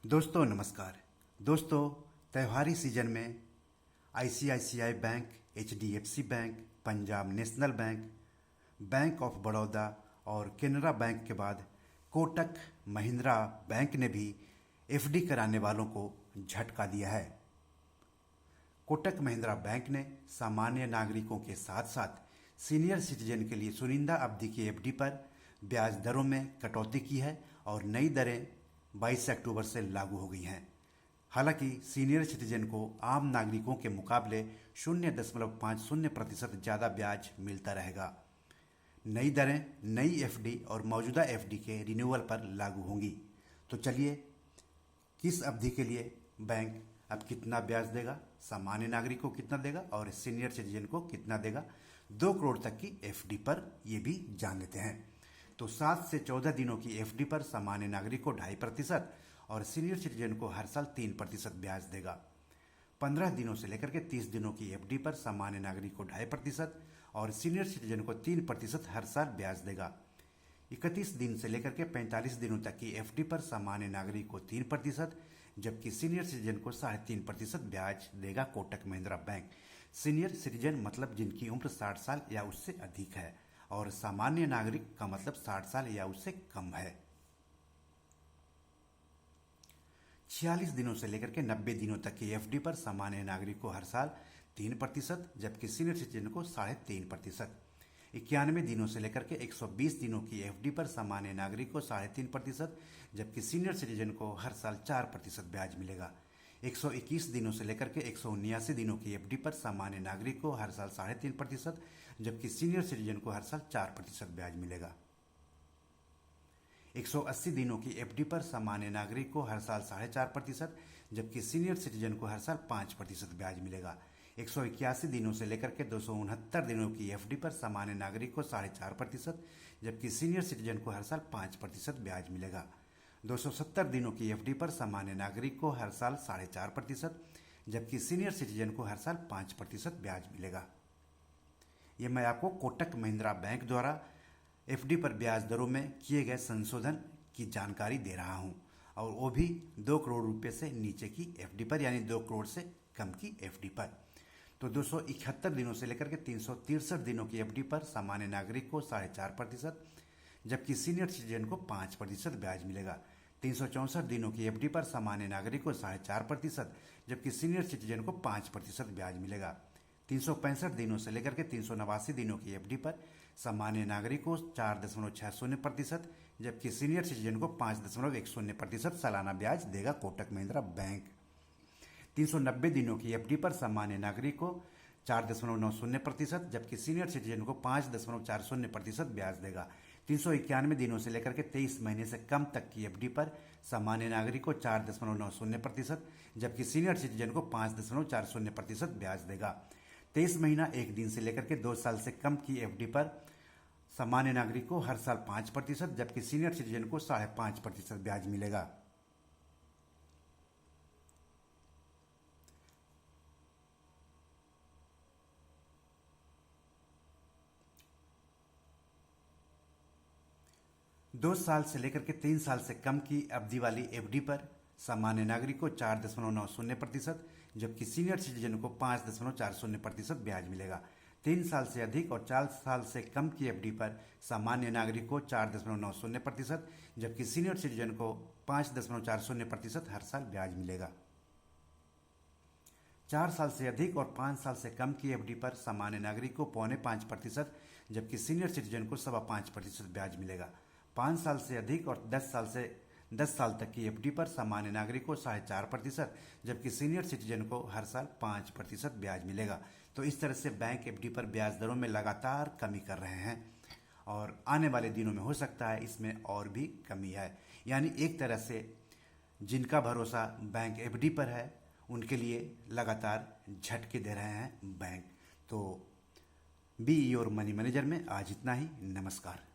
दोस्तों नमस्कार। दोस्तों, त्योहारी सीजन में ICICI bank, HDFC bank, Punjab national bank, bank of Baroda और केनरा बैंक के बाद कोटक महिंद्रा बैंक ने भी एफडी कराने वालों को झटका दिया है। कोटक महिंद्रा बैंक ने सामान्य नागरिकों के साथ साथ सीनियर सिटीजन के लिए चुनिंदा अवधि की एफडी पर ब्याज दरों में कटौती की है और नई दरें 22 अक्टूबर से लागू हो गई हैं। हालांकि सीनियर सिटीजन को आम नागरिकों के मुकाबले 0.50% ज़्यादा ब्याज मिलता रहेगा। नई दरें नई एफडी और मौजूदा एफडी के रिन्यूअल पर लागू होंगी। तो चलिए, किस अवधि के लिए बैंक अब कितना ब्याज देगा, सामान्य नागरिक को कितना देगा और सीनियर सिटीजन को कितना देगा, 2 करोड़ तक की एफडी पर ये भी जान लेते हैं। तो 7 से 14 दिनों की एफडी पर सामान्य नागरिक को 2.5% और सीनियर सिटीजन को हर साल 3% ब्याज देगा। 15 दिनों से लेकर के 30 दिनों की एफडी पर सामान्य नागरिक को 2.5% और सीनियर सिटीजन को 3% हर साल ब्याज देगा। 31 दिन से लेकर के 45 दिनों तक की एफडी पर सामान्य नागरिक को 3%, जबकि सीनियर सिटीजन को 3.5% ब्याज देगा Kotak Mahindra bank. Senior citizen मतलब जिनकी उम्र 60 साल या उससे अधिक है और सामान्य नागरिक का मतलब 60 साल या उससे कम है। 46 दिनों से लेकर के 90 दिनों तक की एफडी पर सामान्य नागरिक को हर साल 3%, जबकि सीनियर सिटीजन को 3.5%। 91 दिनों से लेकर के 120 दिनों की एफडी पर सामान्य नागरिक को 3.5%, जबकि सीनियर सिटीजन को हर साल 4% ब्याज मिलेगा। 121 दिनों से लेकर के 179 दिनों की एफडी पर सामान्य नागरिक को हर साल 3.5%, जबकि सीनियर सिटीजन को हर साल 4% ब्याज मिलेगा। 180 दिनों की एफडी पर सामान्य नागरिक को हर साल 4.5%, जबकि सीनियर सिटीजन को हर साल 5% ब्याज मिलेगा। 181 दिनों से लेकर के 269 दिनों की एफडी पर सामान्य नागरिक को 4.5%, जबकि सीनियर सिटीजन को हर साल 5% ब्याज मिलेगा। 270 दिनों की एफडी पर सामान्य नागरिक को हर साल 4.5%, जबकि सीनियर सिटीजन को हर साल 5% ब्याज मिलेगा। ये मैं आपको कोटक महिंद्रा बैंक द्वारा एफडी पर ब्याज दरों में किए गए संशोधन की जानकारी दे रहा हूँ, और वो भी 2 करोड़ रुपए से नीचे की एफडी पर, यानी 2 करोड़ से कम की एफडी पर। तो 271 दिनों से लेकर के 363 दिनों की एफडी पर सामान्य नागरिक को 4.5%, जबकि सीनियर सिटीजन को 5% ब्याज मिलेगा। 364 दिनों की एफडी पर सामान्य नागरिक को 4.5%, जबकि सीनियर सिटीजन को 5% ब्याज मिलेगा। 365 दिनों से लेकर के 389 दिनों की एफडी पर सामान्य नागरिक को 4.60%, जबकि सीनियर सिटीजन को 5.10% सालाना ब्याज देगा कोटक महिंद्रा बैंक। 390 दिनों की एफडी पर सामान्य नागरिक को 4.90%, जबकि सीनियर सिटीजन को 5.40% ब्याज देगा। 391 दिनों से लेकर के 23 महीने से कम तक की एफडी पर सामान्य नागरिक को 4.90%, जबकि सीनियर सिटीजन को 5.40% ब्याज देगा। 23 महीना 1 दिन से लेकर के 2 साल से कम की एफडी पर सामान्य नागरिक को हर साल 5%, जबकि सीनियर सिटीजन को 5.5% ब्याज मिलेगा। दो साल से लेकर के 3 साल से कम की अवधि वाली एफडी पर सामान्य नागरिक को 4.90%, जबकि सीनियर सिटीजन को 5.40% ब्याज मिलेगा। 3 साल से अधिक और 4 साल से कम की एफडी पर सामान्य नागरिक को 4.90%, जबकि सीनियर सिटीजन को 5.40% हर साल ब्याज मिलेगा। 4 साल से अधिक और 5 साल से कम की एफडी पर सामान्य नागरिक को 0.25%, जबकि सीनियर सिटीजन को 5.25% ब्याज मिलेगा। 5 साल से अधिक और 10 साल तक की एफडी पर सामान्य नागरिक को 4.5%, जबकि सीनियर सिटीजन को हर साल 5% ब्याज मिलेगा। तो इस तरह से बैंक एफडी पर ब्याज दरों में लगातार कमी कर रहे हैं और आने वाले दिनों में हो सकता है इसमें और भी कमी है। यानी एक तरह से जिनका भरोसा बैंक एफडी पर है उनके लिए लगातार झटके दे रहे हैं बैंक। तो बी योर मनी मैनेजर में आज इतना ही। नमस्कार।